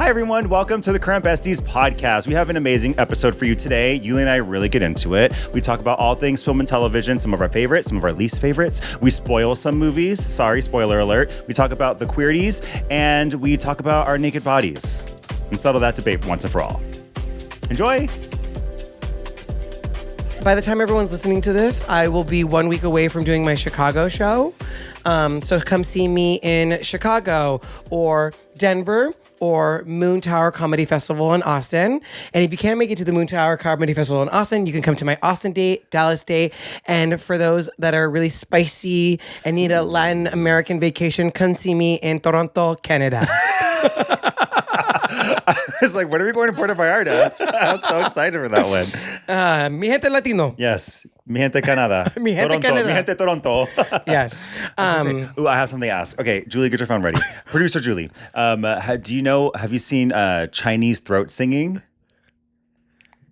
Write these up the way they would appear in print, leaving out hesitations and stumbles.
everyone. Welcome to the Current Besties podcast. We have an amazing episode for you today. Uly and I really get into it. We talk about all things film and television, some of our favorites, some of our least favorites. We spoil some movies. Sorry, spoiler alert. We talk about the Queerties, and we talk about our naked bodies and settle that debate once and for all. Enjoy. By the time everyone's listening to this, I will be 1 week away from doing my Chicago show. So come see me in Chicago or Denver or Moon Tower Comedy Festival in Austin. And if you can't make it to the Moon Tower Comedy Festival in Austin, you can come to my Austin date, Dallas date. And for those that are really spicy and need a Latin American vacation, come see me in Toronto, Canada. I was like, when are we going to Puerto Vallarta? I was so excited for that one. Mi gente latino. Yes. Mi gente Canada. Mi gente Toronto. Canada. Mi gente Toronto. Yes. Ooh, I have something to ask. Okay, Julie, get your phone ready. Producer Julie, have you seen Chinese throat singing?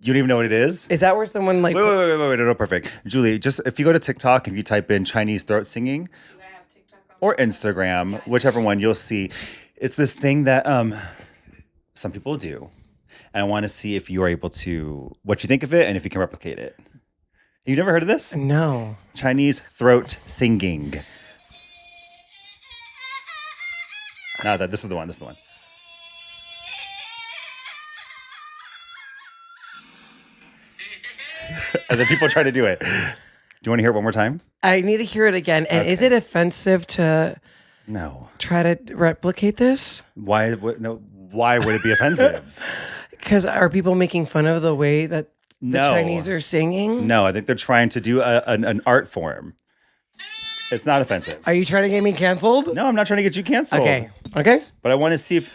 You don't even know what it is? Is that where someone like... Wait, no, perfect. Julie, just if you go to TikTok, if you type in Chinese throat singing, Do I have TikTok on or Instagram, whichever one, you'll see. It's this thing that some people do. And I want to see if you are able to, what you think of it and if you can replicate it. You've never heard of this? No. Chinese throat singing. No, this is the one. And then people try to do it. Do you want to hear it one more time? I need to hear it again. And is it offensive to No. try to replicate this? Why would it be offensive? Because are people making fun of the way that the No. Chinese are singing? No, I think they're trying to do an art form. It's not offensive. Are you trying to get me canceled? No, I'm not trying to get you canceled. Okay. But I want to see if...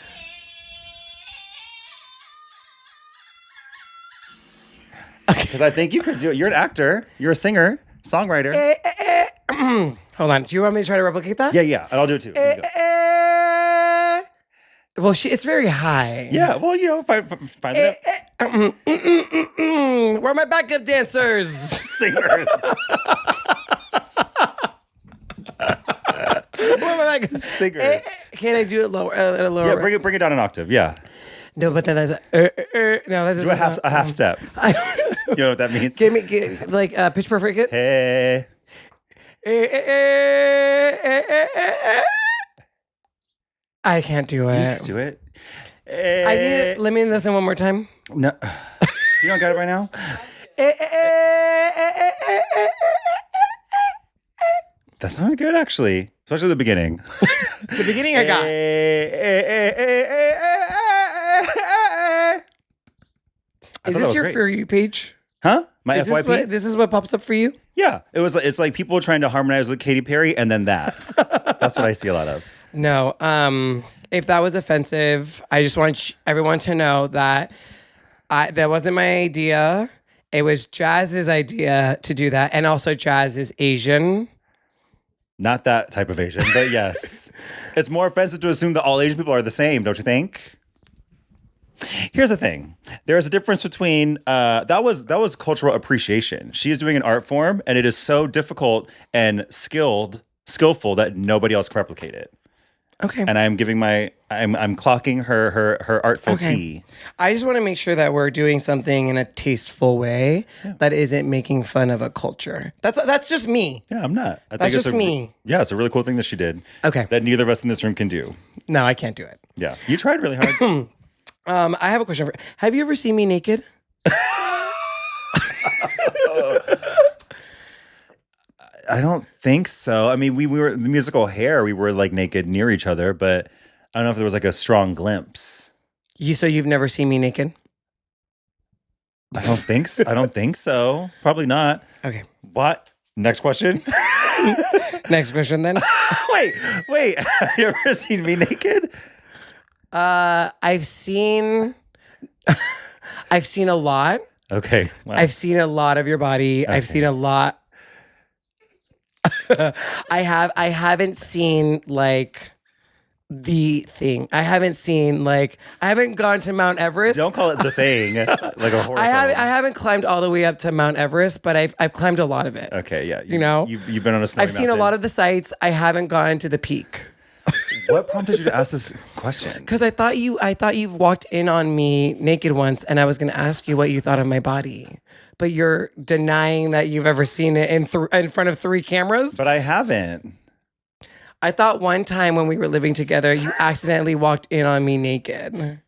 Because I think you could do it. You're an actor. You're a singer, songwriter. Hold on. Do you want me to try to replicate that? Yeah. And I'll do it too. Here you go. Well, it's very high. Yeah, well, find it. Where are my backup dancers? Singers. Where are my backup Singers. Can I do it lower? A lower? Yeah, bring it down an octave. Yeah. No, but then that's no. That's Do a half step. You know what that means? Give me pitch perfect it. Hey. I can't do it. Do it. I need it. Let me listen one more time. No. You don't got it right now? That sounded good, actually. Especially the beginning. The beginning I got. Is this your For You page? Huh? My Is FYP? this is what pops up for you? Yeah. It's like people trying to harmonize with Katy Perry and then that. That's what I see a lot of. No. If that was offensive, I just want everyone to know that that wasn't my idea. It was Jazz's idea to do that. And also Jazz is Asian. Not that type of Asian, but yes. It's more offensive to assume that all Asian people are the same, don't you think? Here's the thing. There is a difference between that was cultural appreciation. She is doing an art form, and it is so difficult and skillful that nobody else can replicate it. Okay. And I'm clocking her artful tea. I just want to make sure that we're doing something in a tasteful way that isn't making fun of a culture. That's just me. Yeah, I'm not. I That's think just me. Yeah, it's a really cool thing that she did. Okay. That neither of us in this room can do. No, I can't do it. Yeah. You tried really hard. I have a question have you ever seen me naked? I don't think so. I mean, we were the musical Hair. We were like naked near each other, but I don't know if there was like a strong glimpse. So you've never seen me naked? I don't think so. I don't think so. Probably not. Okay. What? Next question. Next question then. Wait. Have you ever seen me naked? I've seen a lot. Okay. Wow. I've seen a lot of your body. Okay. I've seen a lot. I haven't seen like the thing. I haven't gone to Mount Everest. Don't call it the thing. Like a horror. I haven't climbed all the way up to Mount Everest, but I've climbed a lot of it. Okay, yeah. You know? You've been on a snowy I've seen a lot of the sites. I haven't gone to the peak. What prompted you to ask this question? Because I thought you walked in on me naked once, and I was going to ask you what you thought of my body, but you're denying that you've ever seen it in front of 3 cameras. But I haven't. I thought one time when we were living together, you accidentally walked in on me naked.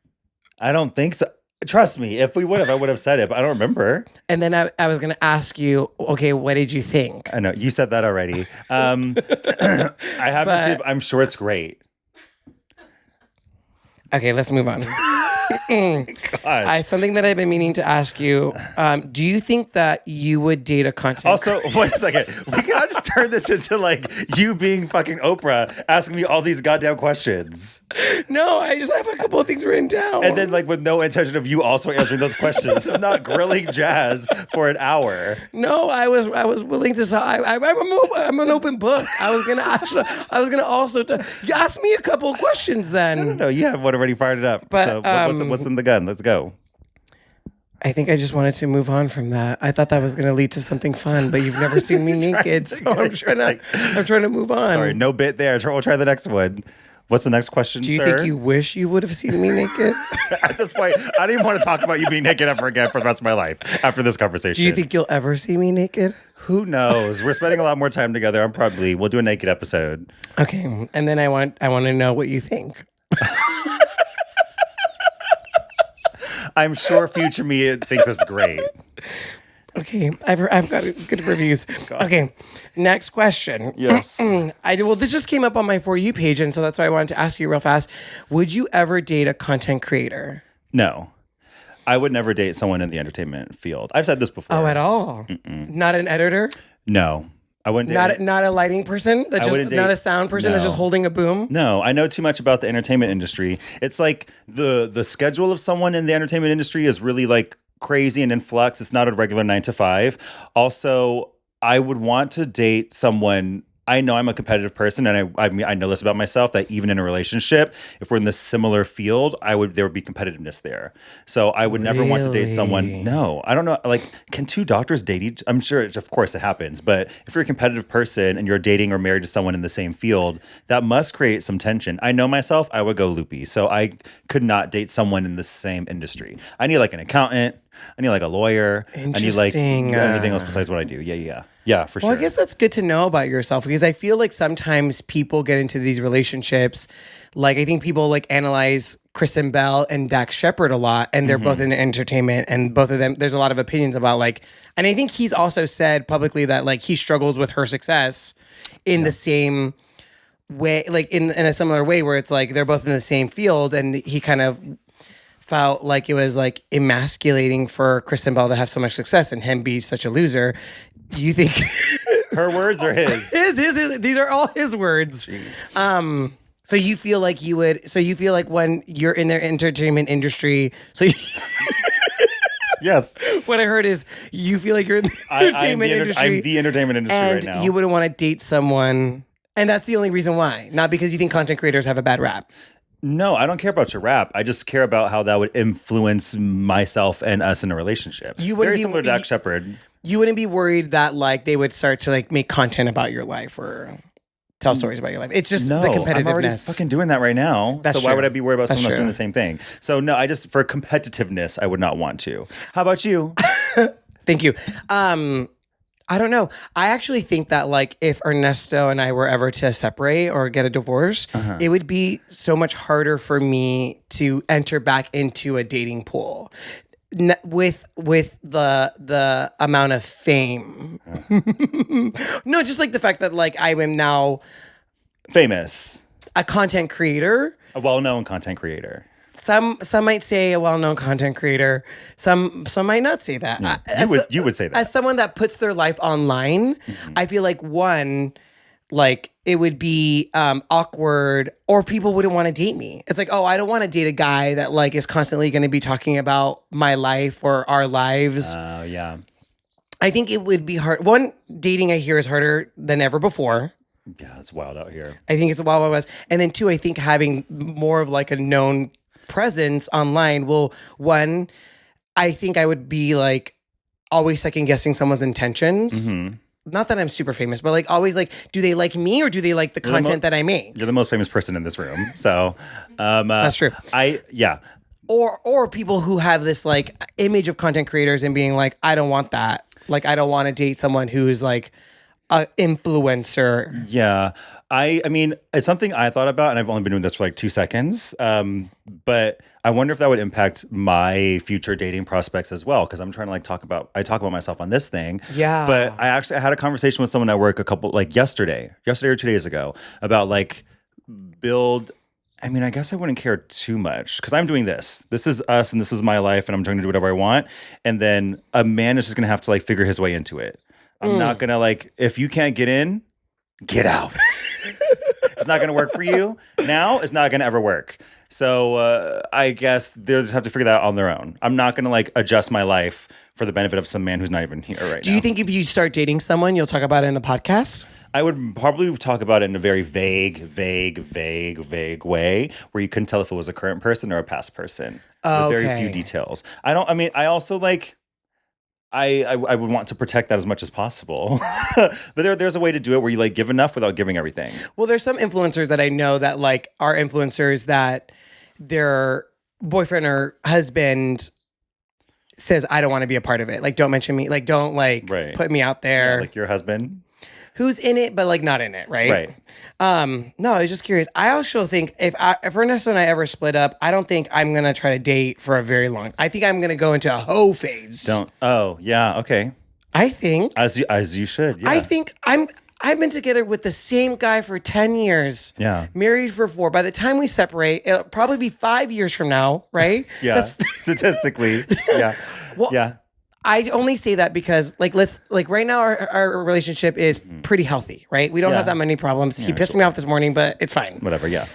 I don't think so. Trust me, if we would have, I would have said it, but I don't remember. And then I was going to ask you, okay, what did you think? I know you said that already. I haven't seen it, but I'm sure it's great. Okay, let's move on. Something that I've been meaning to ask you. Do you think that you would date a content Also, wait a second. We cannot just turn this into like you being fucking Oprah asking me all these goddamn questions. No, I just have a couple of things written down. And then like with no intention of you also answering those questions. This is not grilling Jazz for an hour. No, I was willing to. I'm an open book. I was gonna also. You ask me a couple of questions then. No, you have one already fired it up. But So what's in the gun? Let's go. I think I just wanted to move on from that. I thought that was going to lead to something fun, but you've never seen me naked, so I'm trying to move on. Sorry, no bit there. We'll try the next one. What's the next question, sir? Do you think you wish you would have seen me naked? At this point, I don't even want to talk about you being naked ever again for the rest of my life after this conversation. Do you think you'll ever see me naked? Who knows? We're spending a lot more time together. We'll do a naked episode. Okay, and then I want to know what you think. I'm sure future me thinks it's great. Okay, I've got good reviews. Okay, next question. Yes. This just came up on my For You page, and so that's why I wanted to ask you real fast. Would you ever date a content creator? No. I would never date someone in the entertainment field. I've said this before. Oh, at all? Not an editor? No. I wouldn't date not a lighting person? Not a sound person that's just holding a boom? No, I know too much about the entertainment industry. It's like the schedule of someone in the entertainment industry is really like crazy and in flux. It's not a regular 9 to 5. Also, I would want to date someone. I know I'm a competitive person, and I know this about myself, that even in a relationship, if we're in this similar field, there would be competitiveness there. So I would never want to date someone. No, I don't know. Like, can 2 doctors date each? I'm sure, of course, it happens. But if you're a competitive person and you're dating or married to someone in the same field, that must create some tension. I know myself, I would go loopy. So I could not date someone in the same industry. I need like an accountant. I need like a lawyer. I need like anything else besides what I do. Yeah, for sure. Well, I guess that's good to know about yourself, because I feel like sometimes people get into these relationships. Like, I think people like analyze Kristen Bell and Dax Shepard a lot, and they're both in entertainment, and both of them, there's a lot of opinions about like, and I think he's also said publicly that like he struggled with her success in the same way, like in a similar way, where it's like they're both in the same field, and he kind of felt like it was like emasculating for Kristen Bell to have so much success and him be such a loser. Do you think her words or his? His. These are all his words. Jeez. So you feel like you would. So you feel like when you're in their entertainment industry. So. Yes. What I heard is you feel like you're in the entertainment industry. I'm the entertainment industry right now. And you wouldn't want to date someone, and that's the only reason why. Not because you think content creators have a bad rap. No, I don't care about your rap. I just care about how that would influence myself and us in a relationship. Very similar to Dax Shepard. You wouldn't be worried that like they would start to like make content about your life or tell stories about your life. It's just the competitiveness. I'm already fucking doing that right now. That's so why would I be worried about someone else doing the same thing? So no, for competitiveness, I would not want to. How about you? Thank you. I don't know. I actually think that like if Ernesto and I were ever to separate or get a divorce, it would be so much harder for me to enter back into a dating pool with the amount of fame. No, just like the fact that like I am now famous, a content creator, a well-known content creator. Some might say a well-known content creator. Some might not say that. You would say that. As someone that puts their life online, I feel like it would be awkward, or people wouldn't want to date me. It's like, oh, I don't want to date a guy that like is constantly going to be talking about my life or our lives. Yeah. I think it would be hard. One, dating I hear is harder than ever before. Yeah, it's wild out here. I think it's the Wild Wild West. And then 2, I think having more of like a known presence online I think I would be like always second guessing someone's intentions. not that I'm super famous, but like always like, do they like me or do they like the content that I make? You're the most famous person in this room. So That's true. Yeah. Or people who have this like image of content creators and being like, I don't want that. Like, I don't want to date someone who's like an influencer. Yeah. I mean, it's something I thought about, and I've only been doing this for like 2 seconds. But I wonder if that would impact my future dating prospects as well. Because I'm trying to like talk about myself on this thing. Yeah. But I had a conversation with someone at work yesterday or 2 days ago about like I mean, I guess I wouldn't care too much because I'm doing this. This is us and this is my life and I'm trying to do whatever I want. And then a man is just going to have to like figure his way into it. I'm not going to like, if you can't get in, get out. If it's not going to work for you now, it's not going to ever work. So I guess they'll just have to figure that out on their own. I'm not going to like adjust my life for the benefit of some man who's not even here right now. Do you think if you start dating someone, you'll talk about it in the podcast? I would probably talk about it in a very vague way where you couldn't tell if it was a current person or a past person. With very few details. I also like, I would want to protect that as much as possible. But there's a way to do it where you like give enough without giving everything. Well, there's some influencers that I know that like are influencers that their boyfriend or husband says, I don't want to be a part of it. Like, don't mention me. Like, don't like put me out there. Yeah, like your husband. Who's in it, but like not in it, right? Right. No, I was just curious. I also think if Ernesto and I ever split up, I don't think I'm gonna try to date for a very long. I think I'm gonna go into a hoe phase. Oh, yeah, okay. I think as you should. Yeah. I think I've been together with the same guy for 10 years. Yeah. Married for 4. By the time we separate, it'll probably be 5 years from now, right? Yeah. Statistically. Yeah. Well, yeah. I only say that because like right now our relationship is pretty healthy, right? We don't have that many problems. He pissed me off this morning, but it's fine. Whatever, yeah.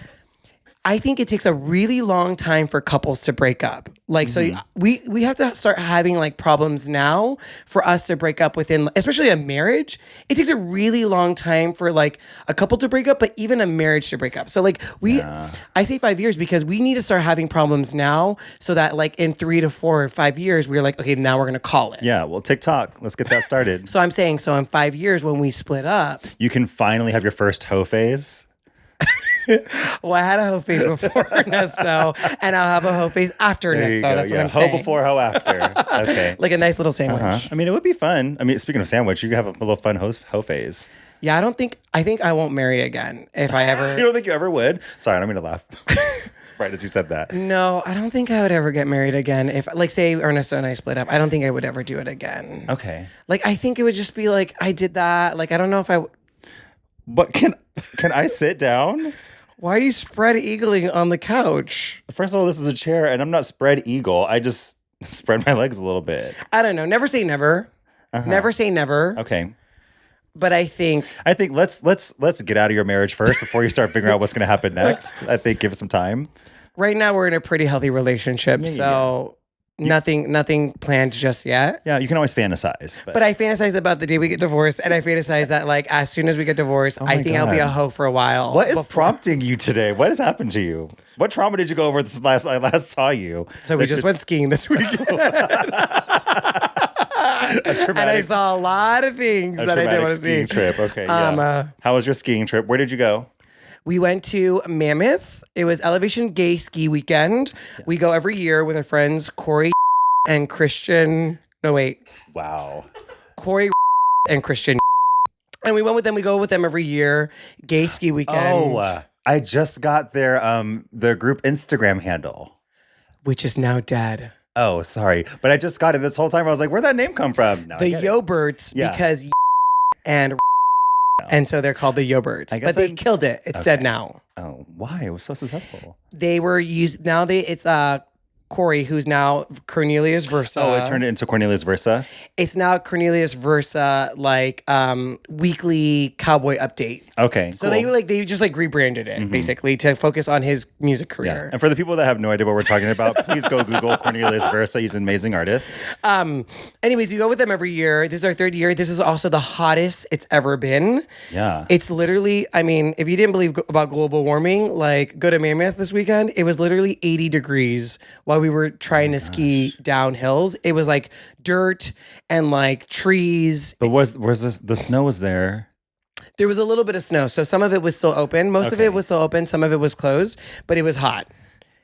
I think it takes a really long time for couples to break up. Like, so we have to start having like problems now for us to break up within, especially a marriage. It takes a really long time for like a couple to break up, but even a marriage to break up. So like I say 5 years because we need to start having problems now so that like in 3 to 4 or 5 years, we're like, okay, now we're going to call it. Yeah. Well, TikTok, let's get that started. So I'm saying, so in 5 years when we split up. You can finally have your first hoe phase. Well, I had a hoe phase before Ernesto, and I'll have a hoe phase after Ernesto. That's what I'm saying. Hoe before, hoe after. Okay. Like a nice little sandwich. I mean, it would be fun. I mean, speaking of sandwich, you could have a little fun hoe phase. Yeah, I think I won't marry again if I ever. You don't think you ever would? Sorry, I don't mean to laugh. Right as you said that. No, I don't think I would ever get married again. If, like, say Ernesto and I split up, I don't think I would ever do it again. Okay. Like, I think it would just be like, I did that. Like, I don't know if I. But can I sit down? Why are you spread eagling on the couch? First of all, this is a chair, and I'm not spread eagle. I just spread my legs a little bit. I don't know. Never say never. Never say never. Okay. But I think let's get out of your marriage first before you start figuring out what's going to happen next. I think give it some time. Right now we're in a pretty healthy relationship, so nothing planned just yet. Yeah, you can always fantasize. But I fantasize about the day we get divorced, and I fantasize that like as soon as we get divorced, I think I'll be a hoe for a while. What is prompting you today? What has happened to you? What trauma did you go over this I last saw you? So we just went skiing this weekend. And I saw a lot of things that I didn't want to see. Skiing trip. Okay. Yeah. How was your skiing trip? Where did you go? We went to Mammoth. It was Elevation Gay Ski Weekend. Yes. We go every year with our friends Corey and Christian. No, wait. Wow. Corey and Christian. And we went with them. We go with them every year. Gay Ski Weekend. Oh, I just got their group Instagram handle, which is now dead. Oh, sorry. But I just got it this whole time. I was like, where'd that name come from? No, the Yobirds, because and so they're called the Yobirds. But they killed it. It's dead now. Oh, why? It was so successful. They were used, now it's Corey, who's now Cornelius Versa. Oh, it turned into Cornelius Versa? It's now Cornelius Versa, like weekly cowboy update. Okay, so cool. they just rebranded it basically to focus on his music career. Yeah. And for the people that have no idea what we're talking about, please go Google Cornelius Versa. He's an amazing artist. Anyways, we go with them every year. This is our 3rd year. This is also the hottest it's ever been. Yeah. It's literally, I mean, if you didn't believe about global warming, like go to Mammoth this weekend. It was literally 80 degrees while while we were trying to ski down hills. It was like dirt and like trees. But was the snow was there? There was a little bit of snow. So some of it was still open. Most of it Okay. was still open. Some of it was closed, but it was hot.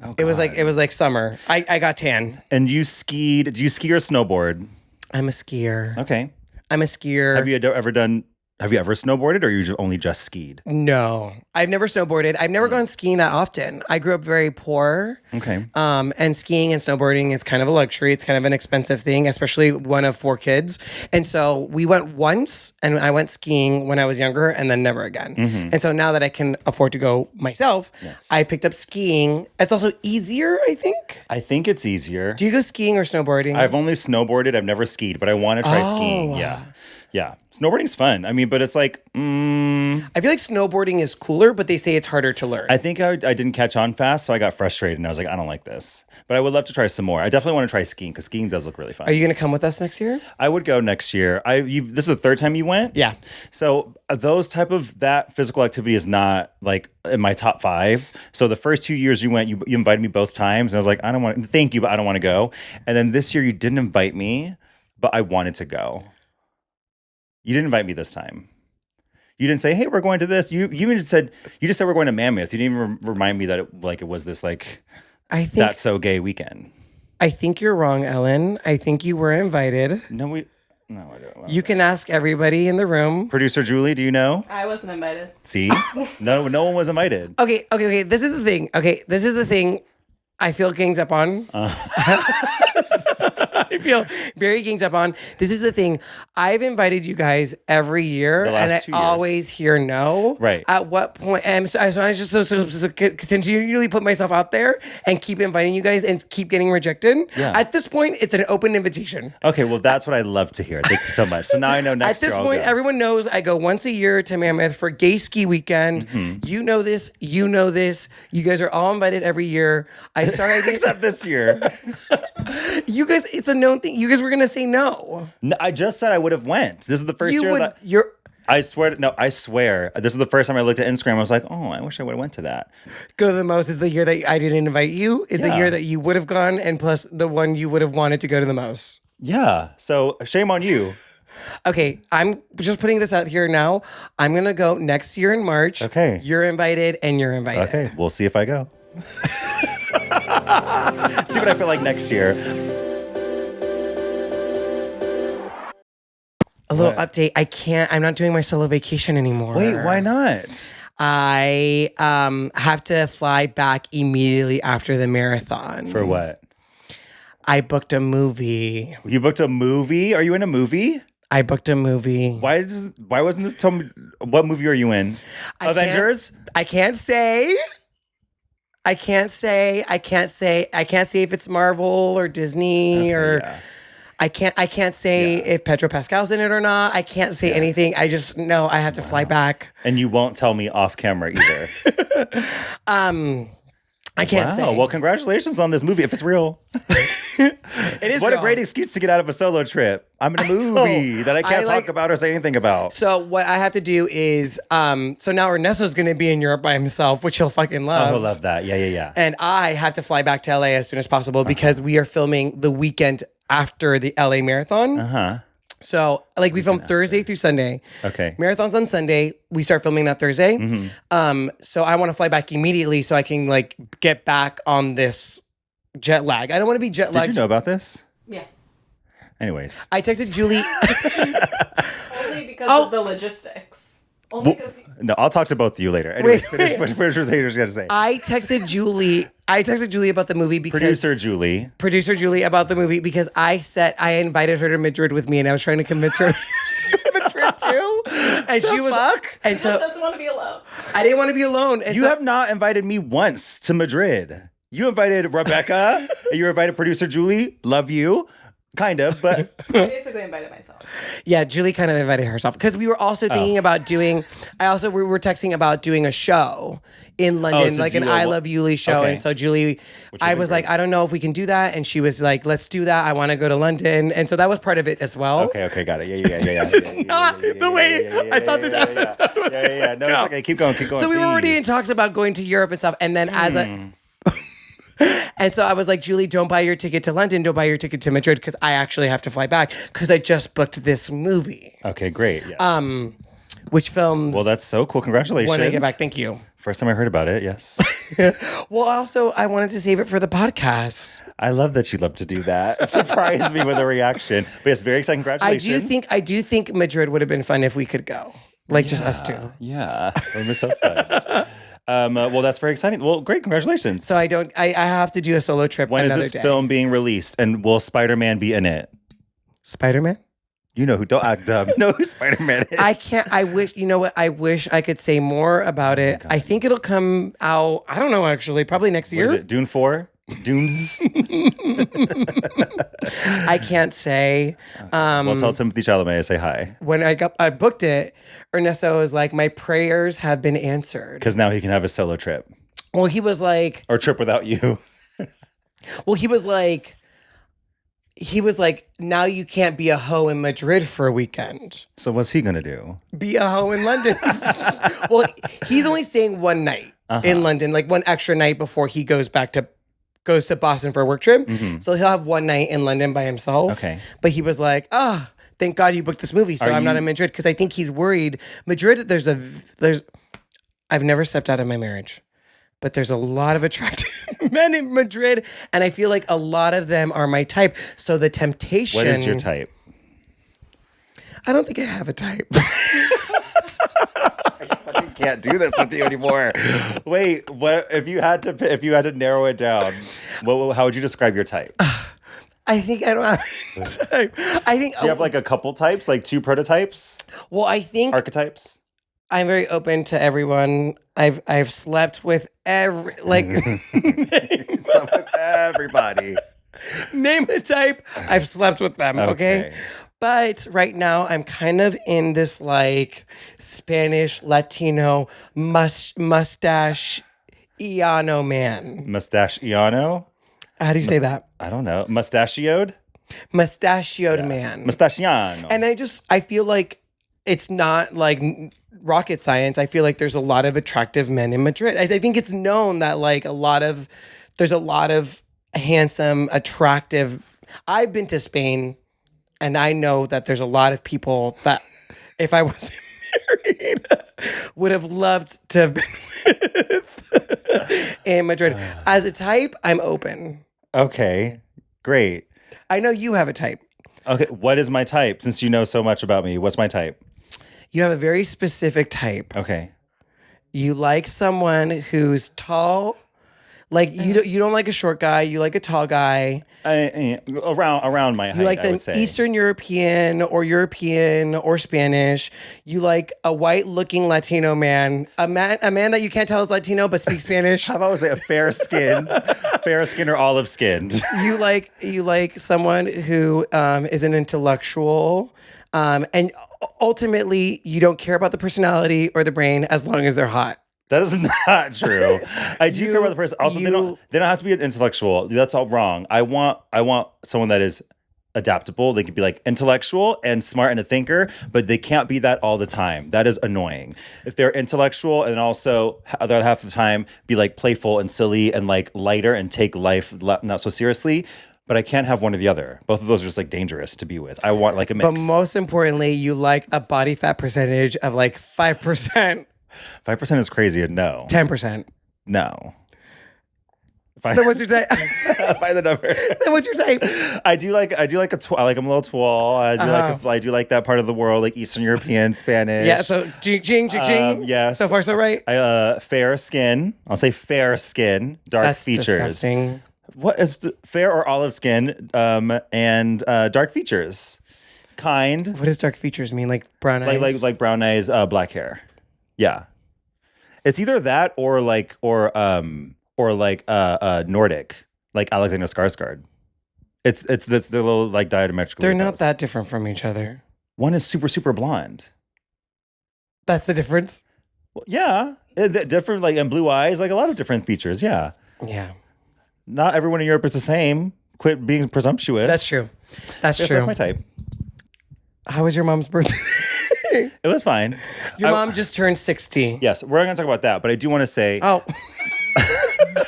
Oh, It was God. like summer. I got tan. And you skied? Did you ski or snowboard? I'm a skier. Okay. I'm a skier. Have you ever done? Have you ever snowboarded, or you only just skied? No, I've never snowboarded. I've never gone skiing that often. I grew up very poor. Okay. And skiing and snowboarding is kind of a luxury. It's kind of an expensive thing, especially one of 4 kids. And so we went once, and I went skiing when I was younger, and then never again. And so now that I can afford to go myself, I picked up skiing. It's also easier, I think. I think it's easier. Do you go skiing or snowboarding? I've only snowboarded. I've never skied, but I want to try skiing. Yeah. Yeah. Snowboarding's fun. I mean, but it's like, I feel like snowboarding is cooler, but they say it's harder to learn. I think I didn't catch on fast, so I got frustrated and I was like, I don't like this. But I would love to try some more. I definitely want to try skiing because skiing does look really fun. Are you going to come with us next year? I would go next year. This is the 3rd time you went? Yeah. So that physical activity is not like in my top 5. So the first 2 years you went, you invited me both times. And I was like, thank you, but I don't want to go. And then this year you didn't invite me, but I wanted to go. You didn't invite me this time. You didn't say, "Hey, we're going to this." You just said we're going to Mammoth. You didn't even remind me that it was this like that's so gay weekend. I think you're wrong, Ellen. I think you were invited. No, I don't. You can ask everybody in the room. Producer Julie, do you know? I wasn't invited. See, no one was invited. Okay. This is the thing. I feel ganged up on. I feel very ganged up on. This is the thing. I've invited you guys every year, The and I last 2 years. always hear no. Right. At what point? And so I just so continually put myself out there and keep inviting you guys and keep getting rejected. Yeah. At this point, it's an open invitation. Okay, well, that's what I love to hear. Thank you so much. So now I know next At this year I'll point, go. everyone knows I go once a year to Mammoth for gay ski weekend. Mm-hmm. You know this. You know this. You guys are all invited every year. I'm sorry I didn't. Except this year. You guys, it's a known thing. You guys were gonna say no. No, I just said I would have went. This is the first You year would. that You're. I swear. This is the first time I looked at Instagram. I was like, oh, I wish I would have went to that. Go to the most is the year that I didn't invite you. Is the Yeah. year that you would have gone, and plus the one you would have wanted to go to the most. Yeah. So shame on you. Okay, I'm just putting this out here now. I'm gonna go next year in March. Okay. You're invited, and you're invited. Okay, we'll see if I go. See what I feel like next year. A little What? update. I'm not doing my solo vacation anymore. Wait, why not? I have to fly back immediately after the marathon. For what? I booked a movie. You booked a movie? Are you in a movie? I booked a movie. Why wasn't this told me what movie are you in? Avengers? I can't say. I can't say if it's Marvel or Disney or Yeah. I can't say if Pedro Pascal's in it or not. I can't say anything. I just know I have to fly back. And you won't tell me off camera either. I can't say. Well, congratulations on this movie if it's real. It is What real. a great excuse to get out of a solo trip. I'm in a movie that I can't talk about or say anything about. So what I have to do is, so now Ernesto's going to be in Europe by himself, which he'll fucking love. Oh, I love that. Yeah. And I have to fly back to LA as soon as possible because we are filming the weekend after the LA marathon. Uh-huh. So like we film Thursday through Sunday. Okay. Marathon's on Sunday. We start filming that Thursday. Mm-hmm. So I want to fly back immediately so I can like get back on this jet lag. I don't want to be jet lagged. Did you know about this? Yeah. Anyways. I texted Julie. Only because of the logistics. Only because No, I'll talk to both of you later. Anyways, finish what you're going to say. I texted Julie about the movie because Producer Julie. about the movie because I invited her to Madrid with me and I was trying to convince her to go to Madrid too. And she was and she so just doesn't want to be alone. I didn't want to be alone. And You so, have not invited me once to Madrid. You invited Rebecca. You invited producer Julie. Love you. Kind of, but I basically invited myself. yeah, Julie kind of invited herself because we were also thinking about doing. We were texting about doing a show in London, to like do an a- I Love Uly show. Okay. And so Julie, I be was great. like, I don't know if we can do that, and she was like, let's do that. I want to go to London, and so that was part of it as well. okay, got it. Yeah. Not the way I thought this episode was Yeah. No, it's okay. Keep going. So we were already in talks about going to Europe and stuff, and then as a And so I was like, Julie, don't buy your ticket to London. Don't buy your ticket to Madrid because I actually have to fly back because I just booked this movie. Okay, great. Yes. Which films? Well, that's so cool. Congratulations. When I get back. Thank you. First time I heard about it. Yes. Well, also, I wanted to save it for the podcast. I love that you love to do that. It surprised me with a reaction. But it's very exciting. Congratulations. I do think Madrid would have been fun if we could go. Like just us two. Yeah. It would be so fun. Well, that's very exciting. Well, great. Congratulations. So I have to do a solo trip When is another this day. film being released? And will Spider-Man be in it? Spider-Man? You know who, don't act dumb. You know who Spider-Man is. I can't, I wish, you know what? I wish I could say more about it. God. I think it'll come out, I don't know actually, probably next What year. is it? Dune 4? Dunes? I can't say. Well, tell Timothy Chalamet I say hi. When I booked it, Ernesto was like, my prayers have been answered. Because now he can have a solo trip. Well, he was like, Or trip without you. he was like, now you can't be a hoe in Madrid for a weekend. So what's he going to do? Be a hoe in London. Well, he's only staying one night in London, like one extra night before he goes to Boston for a work trip. So he'll have one night in London by himself. Okay. But he was like, thank God you booked this movie. So I'm not in Madrid because I think he's worried. Madrid, I've never stepped out of my marriage. But there's a lot of attractive men in Madrid, and I feel like a lot of them are my type. So the temptation. What is your type? I don't think I have a type. I can't do this with you anymore. Wait, what if you had to narrow it down? How would you describe your type? I think I don't have a type. I think. Do you have like a couple types, like 2 prototypes, Well, I think archetypes? I'm very open to everyone. I've slept with Slept with everybody. name a type. I've slept with them. Okay. But right now I'm kind of in this like Spanish Latino mustache Iano man. Mustachiano? How do you say that? I don't know. Mustachioed? Mustachioed man. Mustachiano. And I feel like it's not like rocket science. I feel like there's a lot of attractive men in Madrid. I think it's known that like there's a lot of handsome, attractive. I've been to Spain, and I know that there's a lot of people that if I wasn't married would have loved to have been with in Madrid. As a type, I'm open. Okay, great. I know you have a type. Okay, what is my type? Since you know so much about me, what's my type? You have a very specific type. Okay. You like someone who's tall. Like you don't like a short guy. You like a tall guy. Around my height, You like I would an say. Eastern European or Spanish. You like a white-looking Latino man, a man that you can't tell is Latino but speaks Spanish. How about I say a fair skin, or olive skinned? You like someone who is an intellectual, and ultimately you don't care about the personality or the brain as long as they're hot. That is not true. I do care about the person. Also, they don't have to be an intellectual. That's all wrong. I want someone that is adaptable. They could be like intellectual and smart and a thinker, but they can't be that all the time. That is annoying. If they're intellectual and also other half of the time be like playful and silly and like lighter and take life not so seriously. But I can't have one or the other. Both of those are just like dangerous to be with. I want like a mix. But most importantly, you like a body fat percentage of like 5%. 5% is crazy. No. 10%. No. Then what's your type? Find the number. Then what's your type? I do like I'm a little tall. I do like that part of the world, like Eastern European, Spanish. Yeah. So jing. Yes. So far, so right. Fair skin. I'll say fair skin. Dark That's features. disgusting. What is fair or olive skin? And dark features. Kind. What does dark features mean? Like brown eyes? Like brown eyes, black hair. Yeah. It's either that or Nordic, like Alexander Skarsgård. It's they're little like diametrically. They're not that different from each other. One is super, super blonde. That's the difference? Well, yeah. Different, like, and blue eyes, like a lot of different features. Yeah. Yeah. Not everyone in Europe is the same. Quit being presumptuous. That's true. That's true. That's my type. How was your mom's birthday? It was fine. Your mom just turned 60. Yes, we're not going to talk about that, but I do want to say. Oh.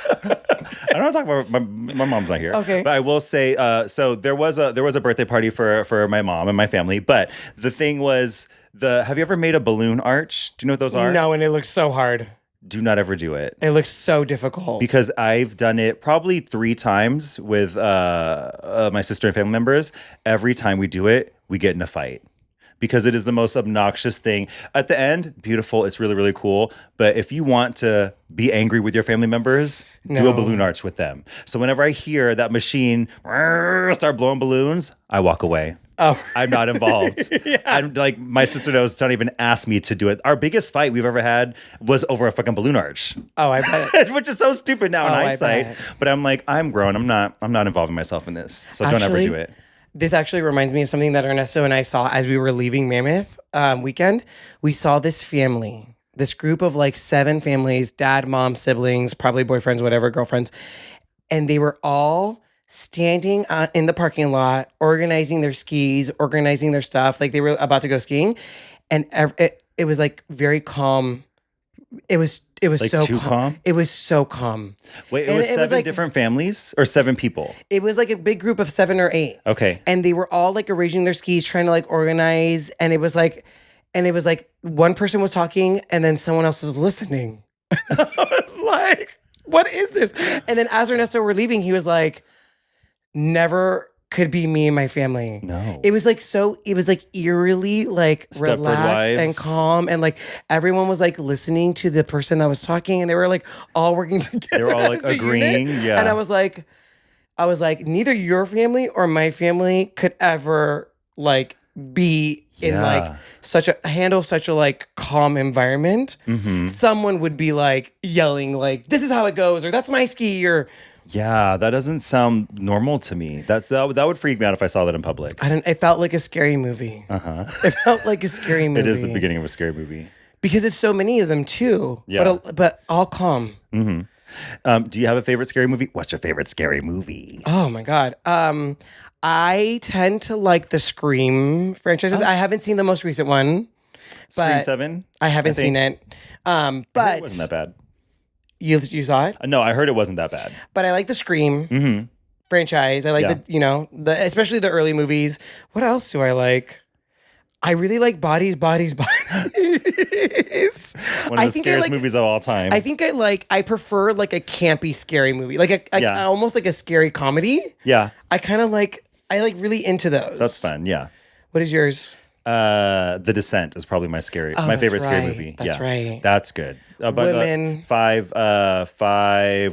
I don't want to talk about my mom's not here. Okay. But I will say, so there was a birthday party for my mom and my family. But the thing was, have you ever made a balloon arch? Do you know what those are? No, and it looks so hard. Do not ever do it. It looks so difficult. Because I've done it probably 3 times with my sister and family members. Every time we do it, we get in a fight. Because it is the most obnoxious thing. At the end, beautiful. It's really, really cool. But if you want to be angry with your family members, do a balloon arch with them. So whenever I hear that machine start blowing balloons, I walk away. Oh, I'm not involved. Yeah. I'm like, my sister knows, don't even ask me to do it. Our biggest fight we've ever had was over a fucking balloon arch. Oh, I bet. Which is so stupid now in I hindsight. bet. But I'm like, I'm grown. I'm not involving myself in this. So don't ever do it. This actually reminds me of something that Ernesto and I saw as we were leaving Mammoth weekend. We saw this family, this group of like 7 families, dad, mom, siblings, probably boyfriends, whatever, girlfriends. And they were all standing in the parking lot, organizing their skis, organizing their stuff. Like they were about to go skiing. And it was like very calm. It was Like so too calm? It was so calm. Wait, it And was it was 7 like- different families or 7 people? It was like a big group of 7 or 8. Okay. And they were all like arranging their skis, trying to like organize. And it was like one person was talking and then someone else was listening. I was like, what is this? And then as Ernesto were leaving, he was like, never could be me and my family. No. It was like eerily like Stepford relaxed and Wives. calm. And like everyone was like listening to the person that was talking and they were like all working together. They were all like as a unit. agreeing. Yeah. And I was like, neither your family or my family could ever like be in Yeah. like handle such a like calm environment. Mm-hmm. Someone would be like yelling like, this is how it goes, or that's my ski, or Yeah, that doesn't sound normal to me. That would freak me out if I saw that in public. it felt like a scary movie. Uh-huh. It felt like a scary movie. It is the beginning of a scary movie. because it's so many of them too. Yeah. But all calm. Mm-hmm. Do you have a favorite scary movie? What's your favorite scary movie? Oh my god. I tend to like the Scream franchises. I haven't seen the most recent one. Scream But 7? I haven't seen it. But It wasn't that bad. you saw it. No, I heard it wasn't that bad. But I like the Scream Mm-hmm. franchise. I like Yeah. especially the early movies. What else do I like? I really like Bodies. One of the scariest movies of all time. I think I prefer like a campy scary movie, like Yeah. almost like a scary comedy. Yeah, I like really into those. that's fun. Yeah. What is yours? The Descent is probably my that's favorite scary right. movie. That's yeah. right. That's good. Women. 5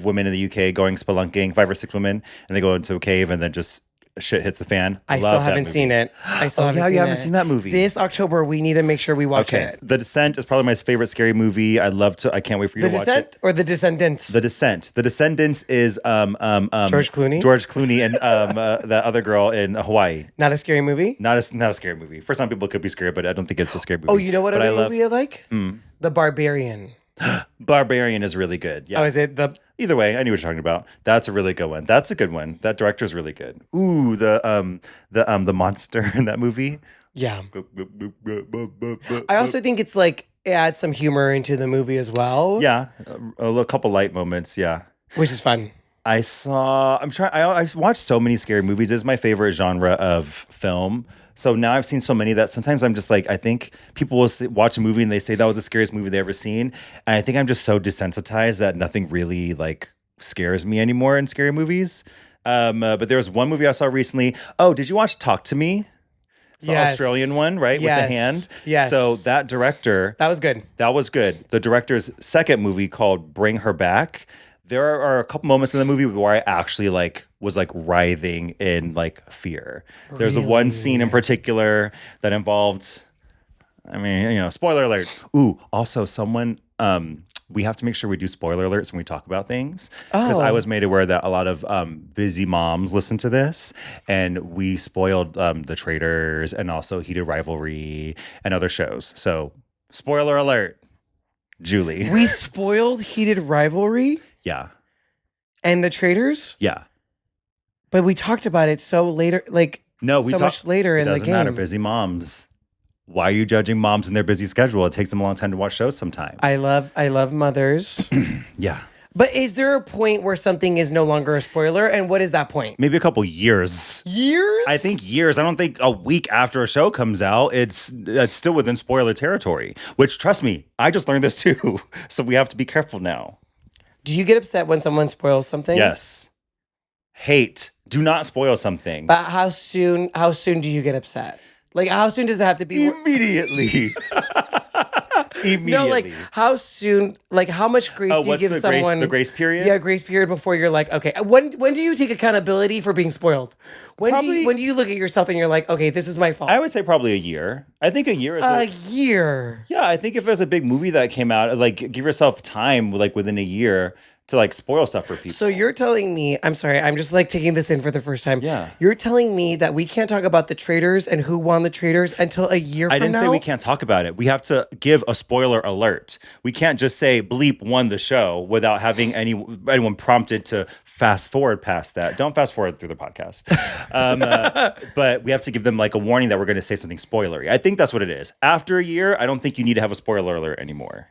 women in the UK going spelunking, 5 or 6 women, and they go into a cave and then just shit hits the fan. I still haven't seen it. I still haven't yeah, seen it. you haven't seen that movie. This October, we need to make sure we watch it. The Descent is probably my favorite scary movie. I can't wait for you The to watch Descent it. or The Descendants? The Descent. The Descendants is George Clooney? George Clooney and the other girl in Hawaii. Not a scary movie? Not a scary movie. For some people, it could be scary, but I don't think it's a scary movie. Oh, you know what But other movie I like? The Barbarian. Barbarian is really good. Yeah. Oh, is it the? Either way, I knew what you're talking about. That's a really good one. That's a good one. That director's really good. Ooh, the monster in that movie. Yeah. I also think it's like it adds some humor into the movie as well. Yeah, a couple light moments. Yeah. Which is fun. I watched so many scary movies. It's my favorite genre of film. So now I've seen so many that sometimes I'm just like, I think people will watch a movie and they say that was the scariest movie they ever seen. And I think I'm just so desensitized that nothing really like scares me anymore in scary movies. But there was one movie I saw recently. Oh, did you watch Talk to Me? It's the Australian one, right? Yes. With the hand. Yes. So that director. That was good. That was good. The director's second movie called Bring Her Back. There are a couple moments in the movie where I actually was writhing in fear. There's a one scene in particular that involved, spoiler alert. Ooh, also someone, we have to make sure we do spoiler alerts when we talk about things. Because I was made aware that a lot of busy moms listen to this, and we spoiled The Traitors and also Heated Rivalry and other shows. So, spoiler alert, Julie. We spoiled Heated Rivalry Yeah. and The Traitors, Yeah. but we talked about it so later, much later in the game. It doesn't matter. Busy moms. Why are you judging moms in their busy schedule? It takes them a long time to watch shows sometimes. I love mothers. Yeah. But is there a point where something is no longer a spoiler? And what is that point? Maybe a couple years. Years? I think years. I don't think a week after a show comes out, it's still within spoiler territory. Which, trust me, I just learned this too. So we have to be careful now. Do you get upset when someone spoils something? Yes. Hate. Do not spoil something. But how soon do you get upset? Like, how soon does it have to be? Immediately. Immediately. No, like, how soon, like, how much grace do you give someone? The grace period? Yeah, grace period before you're like, okay. When do you take accountability for being spoiled? When do you look at yourself and you're like, okay, this is my fault? I would say probably a year. I think a year is a year. Yeah, I think if there's a big movie that came out, like, give yourself time, like, within a year to, like, spoil stuff for people. So you're telling me, I'm sorry, I'm just, like, taking this in for the first time. Yeah. You're telling me that we can't talk about the traitors and who won the traitors until a year from now? I didn't say we can't talk about it. We have to give a spoiler alert. We can't just say bleep won the show without having anyone prompted to fast forward past that. Don't fast forward through the podcast. But we have to give them, like, a warning that we're going to say something spoilery. I think that's what it is. After a year, I don't think you need to have a spoiler alert anymore.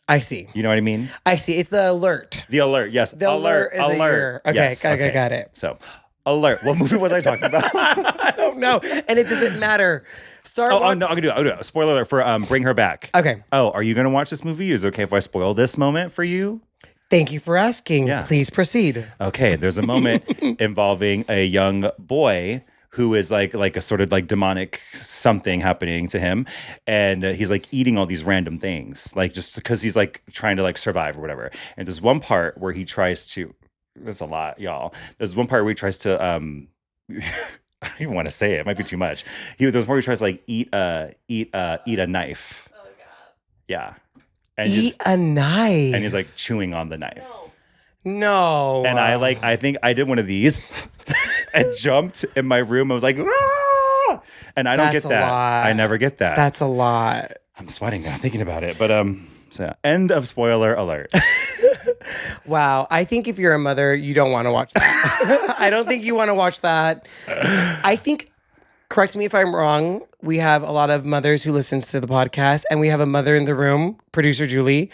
I see. You know what I mean? I see. It's the alert. The alert, yes. The alert is a year. Okay, yes, got it. So, alert. What movie was I talking about? I don't know. And it doesn't matter. No, I'm gonna do it. Spoiler alert for Bring Her Back. Okay. Oh, are you gonna watch this movie? Is it okay if I spoil this moment for you? Thank you for asking. Yeah. Please proceed. Okay, there's a moment involving a young boy who is like a sort of like demonic something happening to him. And he's like eating all these random things, like just because he's like trying to like survive or whatever. And there's one part where he tries to, that's a lot, y'all. There's one part where he tries to, I don't even want to say it. It might be too much. There's one where he tries to like eat a knife. Oh, God. Yeah. And Eat a knife. and he's like chewing on the knife. No. And I think I did one of these and jumped in my room. I was like, "Ah!" And I don't That's get a that. lot. I never get that. That's a lot. I'm sweating now thinking about it. But so yeah. End of spoiler alert. Wow. I think if you're a mother, you don't want to watch that. I don't think you want to watch that. I think, correct me if I'm wrong, we have a lot of mothers who listens to the podcast, and we have a mother in the room, producer Julie.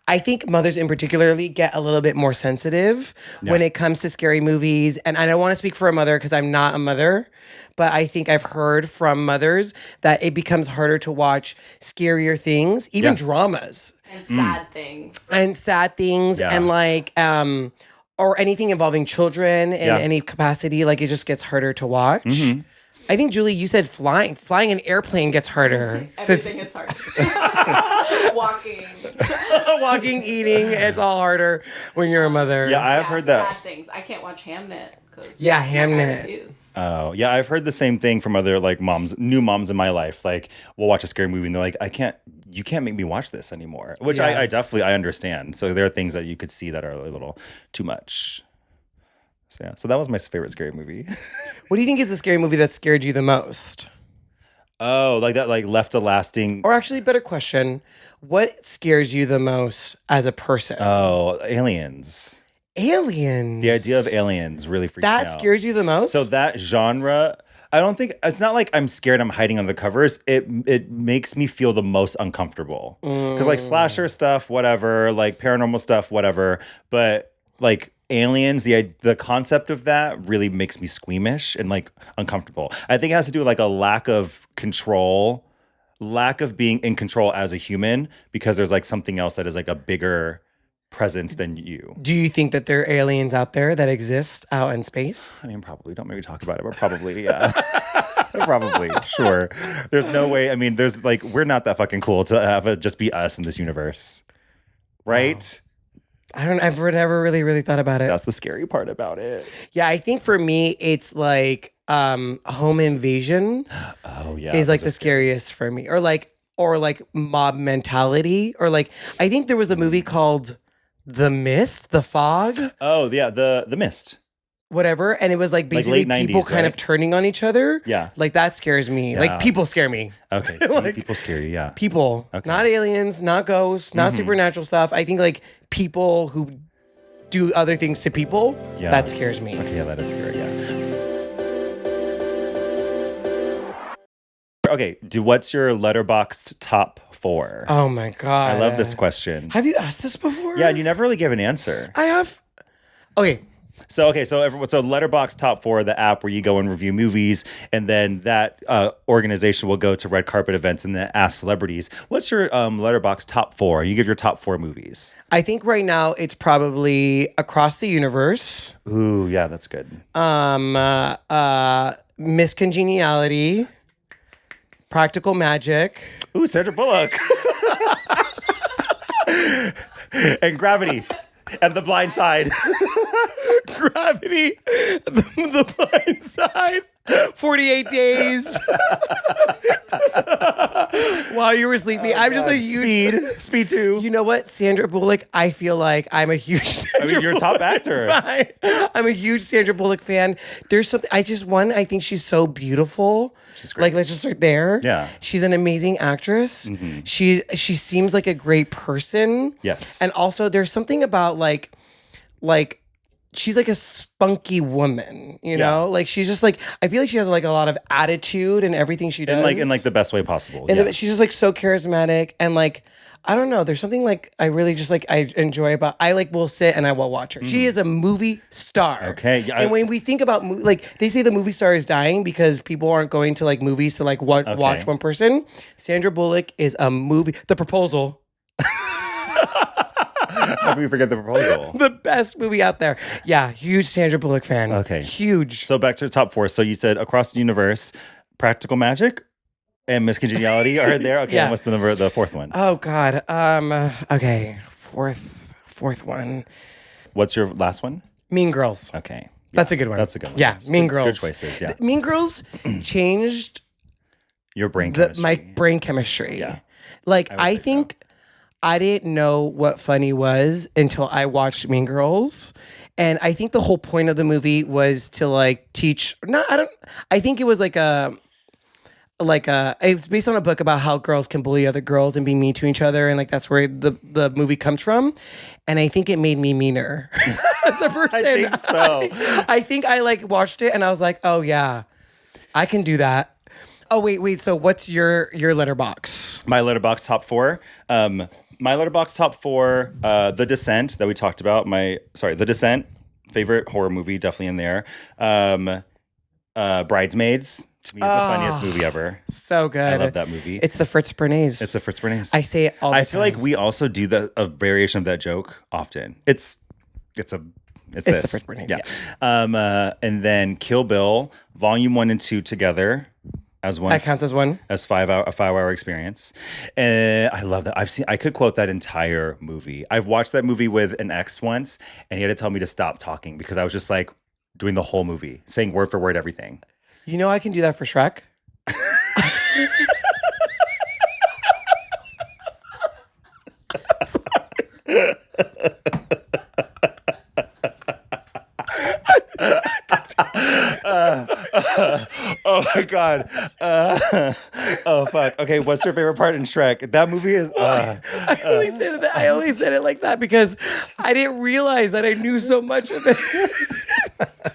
I think mothers in particularly get a little bit more sensitive when it comes to scary movies. And I don't want to speak for a mother because I'm not a mother, but I think I've heard from mothers that it becomes harder to watch scarier things, even dramas. And sad things. And sad things Yeah. and like or anything involving children in any capacity, like it just gets harder to watch. Mm-hmm. I think, Julie, you said flying an airplane gets harder. Everything is hard. Walking. Walking, eating, it's all harder when you're a mother. Yeah, I've heard that. Sad things. I can't watch Hamnet. Yeah, Hamnet. I refuse. Oh, yeah, I've heard the same thing from other like new moms in my life. Like, we'll watch a scary movie and they're like, you can't make me watch this anymore. Which I definitely understand. So there are things that you could see that are a little too much. So yeah, so that was my favorite scary movie. What do you think is the scary movie that scared you the most? Oh, like that, like left a lasting. Or actually, better question, what scares you the most as a person? Oh, aliens. Aliens. The idea of aliens really freaks me out. That scares you the most? So that genre, I don't think it's not like I'm scared. I'm hiding on the covers. It makes me feel the most uncomfortable because like slasher stuff, whatever, like paranormal stuff, whatever, but like aliens, the concept of that really makes me squeamish and like uncomfortable. I think it has to do with like a lack of control, lack of being in control as a human because there's like something else that is like a bigger presence than you. Do you think that there are aliens out there that exist out in space? I mean, probably. Don't make me talk about it, but probably, yeah. Probably, sure. There's no way. I mean, there's like, we're not that fucking cool to have it just be us in this universe. Right? I've never really thought about it. That's the scary part about it. Yeah, I think for me, it's like home invasion Oh, yeah. is like the scariest for me. Or like mob mentality. Or like, I think there was a movie called The Mist, The Fog, Oh, yeah. The Mist. whatever. And it was like basically late people 90s, kind of right? turning on each other. Yeah. Like that scares me. Yeah. Like people scare me. Okay. See, people scare you, yeah. People, Okay. not aliens, not ghosts, not supernatural stuff. I think like people who do other things to people, Yeah. that scares me. Okay, yeah, that is scary, yeah. Okay, what's your Letterboxd top 4? Oh my God. I love this question. Have you asked this before? Yeah, and you never really gave an answer. I have. Okay. So Letterboxd top 4, the app where you go and review movies, and then that organization will go to red carpet events and then ask celebrities, "What's your Letterboxd top 4?" You give your top 4 movies. I think right now it's probably Across the Universe. Ooh, yeah, that's good. Miss Congeniality. Practical Magic. Ooh, Sandra Bullock. And Gravity. And The Blind Side. Gravity. The Blind Side. 48 Days. While you were sleeping. I'm just a huge... Speed 2. You know what? Sandra Bullock, I feel like I'm a huge... You're a top actor. I'm a huge Sandra Bullock fan. There's something... I think she's so beautiful. She's great. Like, let's just start there. Yeah. She's an amazing actress. Mm-hmm. She seems like a great person. Yes. And also, there's something about like she's like a spunky woman, you know? Like she's just like, I feel like she has like a lot of attitude in everything she does. In like the best way possible. And she's just like so charismatic and like, I don't know. There's something like I really just like I enjoy about. I like will sit and I will watch her. She is a movie star. Okay, yeah, and when we think about like they say the movie star is dying because people aren't going to like movies to like watch one person. Sandra Bullock is a movie. The Proposal. How do we forget The Proposal? The best movie out there. Yeah, huge Sandra Bullock fan. Okay, huge. So back to the top 4. So you said Across the Universe, Practical Magic, and Miss Congeniality are there. Okay, and what's the 4th one? Oh God. Okay, fourth one. What's your last one? Mean Girls. Okay, that's a good one. That's a good one. Yeah, Mean Girls. Good choices. Yeah, Mean Girls changed your brain chemistry. my brain chemistry. Yeah, like I think I didn't know what funny was until I watched Mean Girls. And I think the whole point of the movie was to like teach. I think it was it's based on a book about how girls can bully other girls and be mean to each other, and like that's where the movie comes from. And I think it made me meaner as a person. I think so. I think I like watched it and I was like, oh yeah, I can do that. Oh wait. So what's your Letterboxd? My Letterboxd top 4. My Letterboxd top 4. The Descent that we talked about. The Descent, favorite horror movie, definitely in there. Bridesmaids. To me, is the funniest movie ever. So good. I love that movie. It's the Fritz Bernays. It's the Fritz Bernays. I say it all the time. I feel like we also do a variation of that joke often. It's this. The Fritz Bernays. Yeah. And then Kill Bill, Volume 1 and 2 together as one. That counts as one. As a 5-hour experience. And I love that. I could quote that entire movie. I've watched that movie with an ex once, and he had to tell me to stop talking because I was just like doing the whole movie, saying word for word everything. You know I can do that for Shrek. Oh my God. Oh fuck. Okay, what's your favorite part in Shrek? That movie is I only said it like that because I didn't realize that I knew so much of it.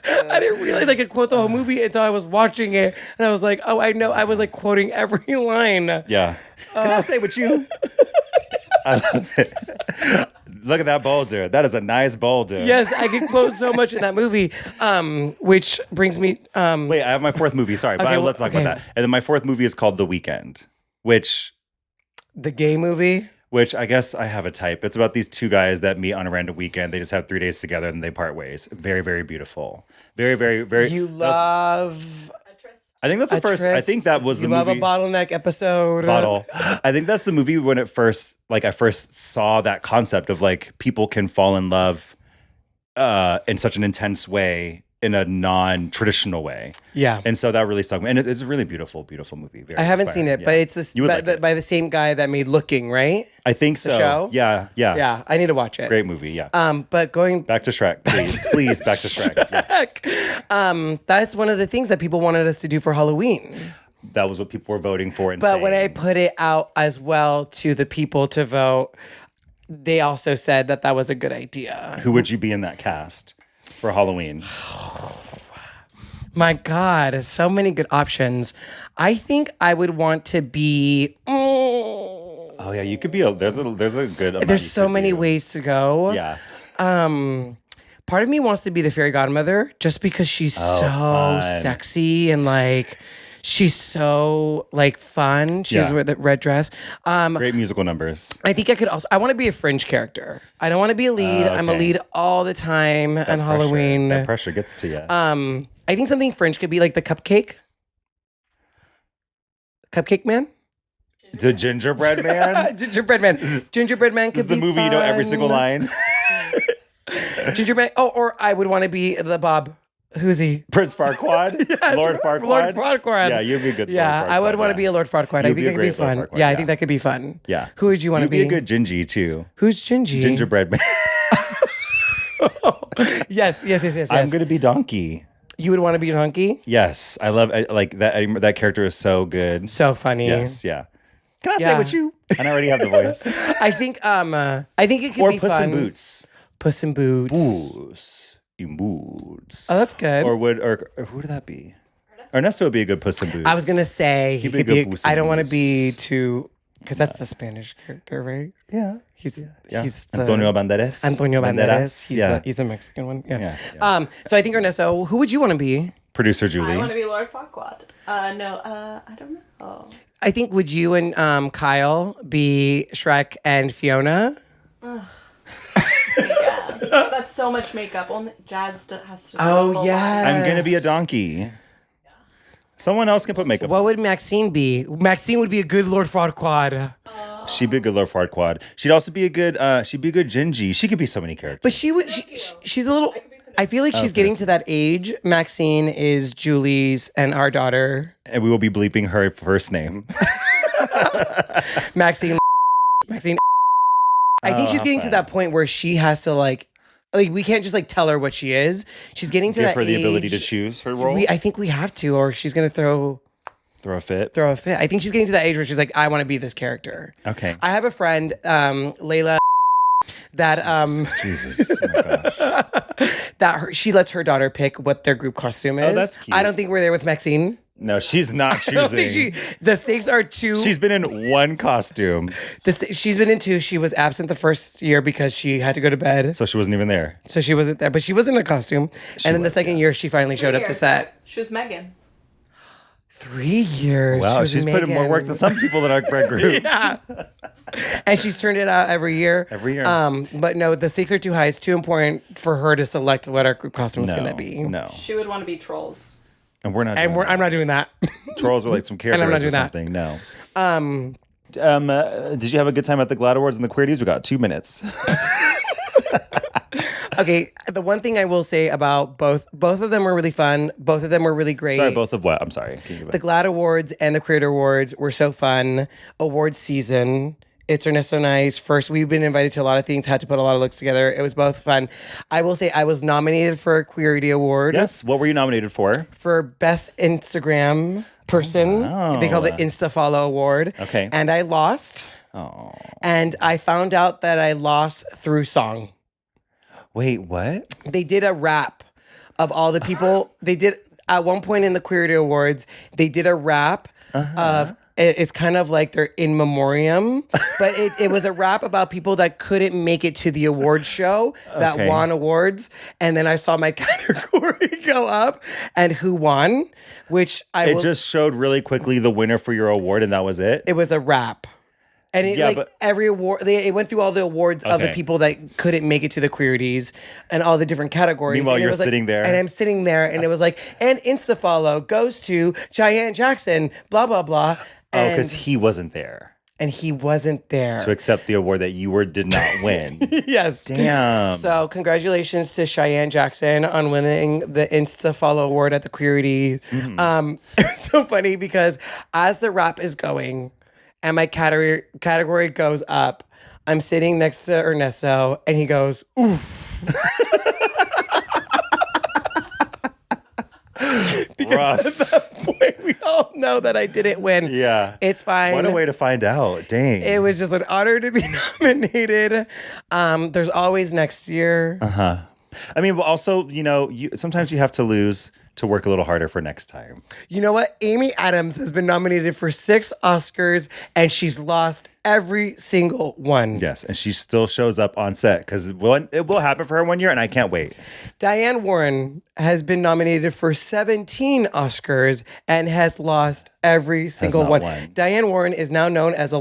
I didn't realize I could quote the whole movie until I was watching it, and I was like, "Oh, I know." I was like quoting every line. Yeah. Can I stay with you? I love it. Look at that boulder. That is a nice boulder. Yes, I could quote so much in that movie. Which brings me. Wait, I have my 4th movie. Sorry, but let's talk about that. And then my 4th movie is called The Weekend, which the gay movie. Which I guess I have a type. It's about these 2 guys that meet on a random weekend. They just have 3 days together and they part ways. Very, very beautiful. Very, very, very. You love. I think that's the first. I think that was the movie. You love a bottleneck episode. Bottle. I think that's the movie when I first saw that concept of like people can fall in love in such an intense way in a non-traditional way. Yeah. And so that really stuck me. And it's a really beautiful, beautiful movie. Very I haven't inspiring. seen it, but it's this by the same guy that made Looking, right? I think so. The show? Yeah. Yeah, I need to watch it. Great movie, yeah. But going back to Shrek, please. Please, back to Shrek. Yes. That's one of the things that people wanted us to do for Halloween. That was what people were voting for. But when I put it out as well to the people to vote, they also said that was a good idea. Who would you be in that cast for Halloween? My God, so many good options. I think I would want to be. Oh yeah, you could be there's a good amount There's you so could many do. ways to go. Yeah. Part of me wants to be the fairy godmother just because she's so fun. sexy and like she's so like fun. She's with the red dress. Great musical numbers. I think I could also. I want to be a fringe character. I don't want to be a lead. I'm a Okay. lead all the time on Halloween. That pressure gets to you. I think something fringe could be like the cupcake man. The gingerbread man. Gingerbread man. Gingerbread man This could is the be movie you know every fun. single line. Gingerbread. Oh, or I would want to be the Bob. Who's he? Prince Farquaad. Lord Farquaad. Lord Farquaad. Yeah, you'd be a good. Yeah, Lord I would Farquaad, want to yeah. be a Lord Farquaad. I You'd think be that a could be great Lord fun. Farquaad, Yeah, I yeah. think that could be fun. Yeah. Who would you want to You'd be a good Gingy too. Who's Gingy? Gingerbread man. Yes. I'm gonna be Donkey. You would want to be a donkey? Yes, I love like that. That character is so good. So funny. Yes, yeah. Can I stay Yeah. with you? And I already have the voice. I think it could Or be Puss fun. in Boots. Puss in Boots. Puss in Boots. Oh, that's good. Or who would that be? Ernesto would be a good Puss in Boots. I was gonna say he He'd be could a good be. Puss in I don't want to Boots. be too, because that's the Spanish character, right? Yeah. He's Yeah. he's the, Antonio Banderas. Antonio Banderas. Yeah. He's the Mexican one. Yeah. Yeah. So I think Ernesto, who would you want to be? Producer I Julie. want to be Lord Farquaad. No, I don't know. I think would you and Kyle be Shrek and Fiona? Yes. That's so much makeup. Only Jazz has to. Oh, full yeah. on. I'm gonna be a donkey. Someone else can put makeup. What would Maxine be? Maxine would be a good Lord Farquaad. She'd be a good Lord Farquaad. She'd also be a good. She'd be a good Gingy. She could be so many characters. But she would. She's a little. I feel like she's getting to that age. Maxine is Julie's and our daughter. And we will be bleeping her first name. Maxine. Maxine. I think she's getting to that point where she has to like we can't just like tell her what she is. She's getting to Give that her the age. ability to choose her role. I think we have to, or she's gonna throw Throw a fit. a fit. I think she's getting to that age where she's like, I want to be this character. Okay. I have a friend, Layla, that Jesus. Oh my gosh. she lets her daughter pick what their group costume is. that's cute. I don't think we're there with Maxine. No, she's not choosing. I don't think the stakes are too. She's been in one costume, She's been in two. She was absent the first year because she had to go to bed, so she wasn't even there. so she wasn't there. But she was in a costume, and then the was, second year she finally showed up to Years. set. She was Megan. 3 years. Wow, she was she's put in more work Megan. than some people in our friend group. Yeah. And she's turned it out every year. Every year. But no, the stakes are too high. It's too important for her to select what our group costume is No, going to be. no, She would want to be trolls. and we're not. And doing I'm not doing that. that. Trolls are like some characters I'm not or doing that. something. No. Did you have a good time at the Glad Awards and the Queerties? We got 2 minutes. Okay, the one thing I will say about both of them were really fun. Both of them were really great. Sorry, both of what? I'm sorry. Can you give The GLAAD Awards and the Creator Awards were so fun. Awards season. It's Ernesto and I's first. We've been invited to a lot of things, had to put a lot of looks together. It was both fun. I will say I was nominated for a Queerty Award Yes. What were you nominated for? for Best Instagram Person. Wow. They call it Insta Follow Award. Okay. And I lost. Oh. And I found out that I lost through song. Wait, what? They did a rap of all the people. They did at one point in the Queerty Awards. They did a rap of. It's kind of like they're in memoriam, but it was a rap about people that couldn't make it to the award show that Okay. won awards. And then I saw my category go up and who won, which It just showed really quickly the winner for your award, and that was it. it was a rap. And it, Yeah, like but- every award, it went through all the awards of the Okay. people that couldn't make it to the Queerties and all the different categories. Meanwhile, And it you're was like- sitting there. and I'm sitting there, and it was like, and Insta follow goes to Cheyenne Jackson, blah blah blah. Oh, because he wasn't there and he wasn't there. to accept the award that you did not win. Yes. Damn. So congratulations to Cheyenne Jackson on winning the Insta Follow Award at the Queerty. It's so funny because as the rap is going and my category goes up, I'm sitting next to Ernesto and he goes, oof. Rough. At that point, we all know that I didn't win. Yeah. It's fine. What a way to find out. Dang. It was just an honor to be nominated. There's always next year. I mean, but also, sometimes you have to lose to work a little harder for next time. You know what? Amy Adams has been nominated for 6 Oscars and she's lost every single one. Yes, and she still shows up on set because it will happen for her one year, and I can't wait. Diane Warren has been nominated for 17 Oscars and has lost every single not one. won. Diane Warren is now known as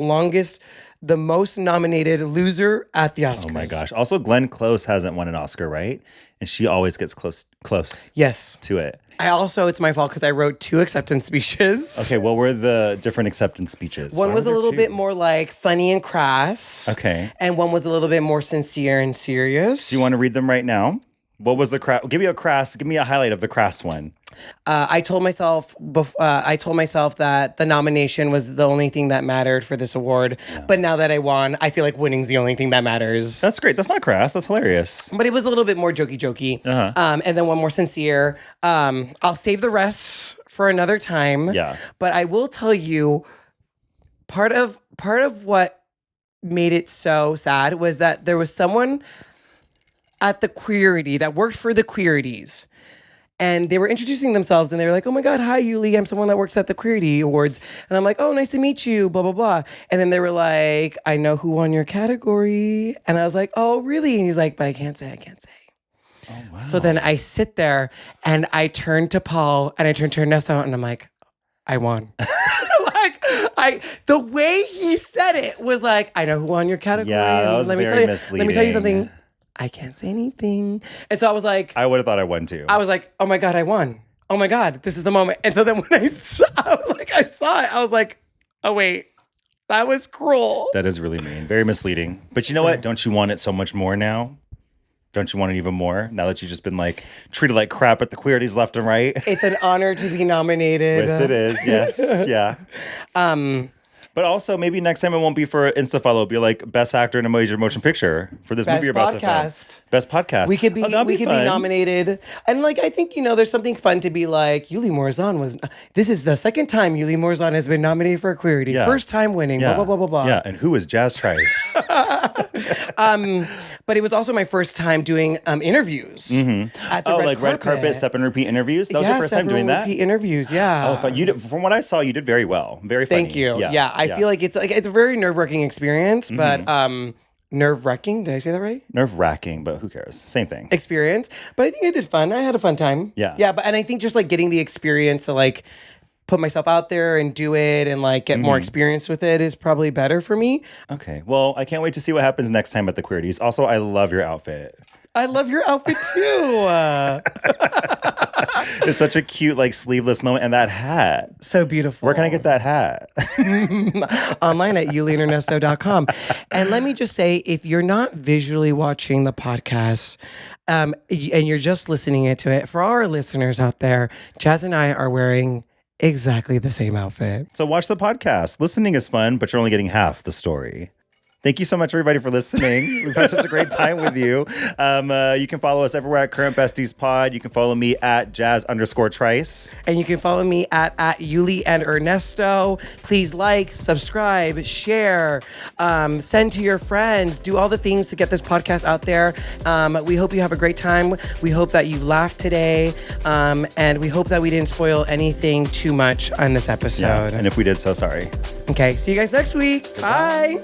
the most nominated loser at the Oscars. Oh my gosh. Also, Glenn Close hasn't won an Oscar, right? And she always gets close Yes. to it. It's my fault because I wrote 2 acceptance speeches. Okay, what were the different acceptance speeches? One Why was were a there little two? bit more like funny and crass. Okay. And one was a little bit more sincere and serious. Do you want to read them right now? What was the give me a highlight of the crass one. I told myself that the nomination was the only thing that mattered for this award. Yeah. But now that I won, I feel like winning's the only thing that matters. That's great. That's not crass. That's hilarious. But it was a little bit more jokey. Uh-huh. And then one more sincere. I'll save the rest for another time. Yeah. But I will tell you, part of what made it so sad was that there was someone at the Queerty that worked for the Queerties. And they were introducing themselves and they were like, oh my God, hi, Uly. I'm someone that works at the Queerty Awards. And I'm like, oh, nice to meet you, blah, blah, blah. And then they were like, I know who won your category. And I was like, oh, really? And he's like, but I can't say. Oh, wow. So then I sit there and I turn to Paul and I turn to Ernesto and I'm like, I won. The way he said it was like, I know who won your category. Yeah, that was very misleading. Let me tell you something. I can't say anything. And so I was like, I would have thought I won too. I was like, oh my God, I won. Oh my God, this is the moment. And so then when I saw it, I was like, oh wait, that was cruel. That is really mean. Very misleading. But you know what? Don't you want it so much more now? Don't you want it even more now that you've just been like treated like crap at the Queerties left and right? It's an honor to be nominated. Yes, it is. Yes. Yeah. But also, maybe next time it won't be for Insta follow. It'll be like best actor in a major motion picture for this movie you're about to film. Best podcast. We could be nominated. And like, I think, there's something fun to be like, Uly Morzan this is the second time Uly Morzan has been nominated for a Queerty. Yeah. First time winning, Yeah. blah, blah, blah, blah, blah. Yeah, and who is Jazz Trice? But it was also my first time doing interviews at the red carpet, step and repeat interviews? That was your first time doing that? Repeat interviews, yeah. Oh, you did, from what I saw, you did very well. Very funny. Thank you. Yeah, I feel like it's a very nerve-wracking experience, but nerve-wracking, did I say that right? Nerve-wracking, but who cares? Same thing. Experience. But I think I did fun. I had a fun time. Yeah. Yeah, and I think just like getting the experience to like put myself out there and do it and like get more experience with it is probably better for me. Okay. Well, I can't wait to see what happens next time at the Queerties. Also, I love your outfit. I love your outfit too. It's such a cute, like, sleeveless moment. And that hat. So beautiful. Where can I get that hat? Online at ulyandernesto.com. And let me just say, if you're not visually watching the podcast and you're just listening to it, for our listeners out there, Jazz and I are wearing exactly the same outfit. So watch the podcast. Listening is fun, but you're only getting half the story. Thank you so much, everybody, for listening. We've had such a great time with you. You can follow us everywhere at Current Besties Pod. You can follow me at Jazz_Trice. And you can follow me at Uly and Ernesto. Please like, subscribe, share, send to your friends, do all the things to get this podcast out there. We hope you have a great time. We hope that you laughed today. And we hope that we didn't spoil anything too much on this episode. Yeah, and if we did, so sorry. Okay, see you guys next week. Bye.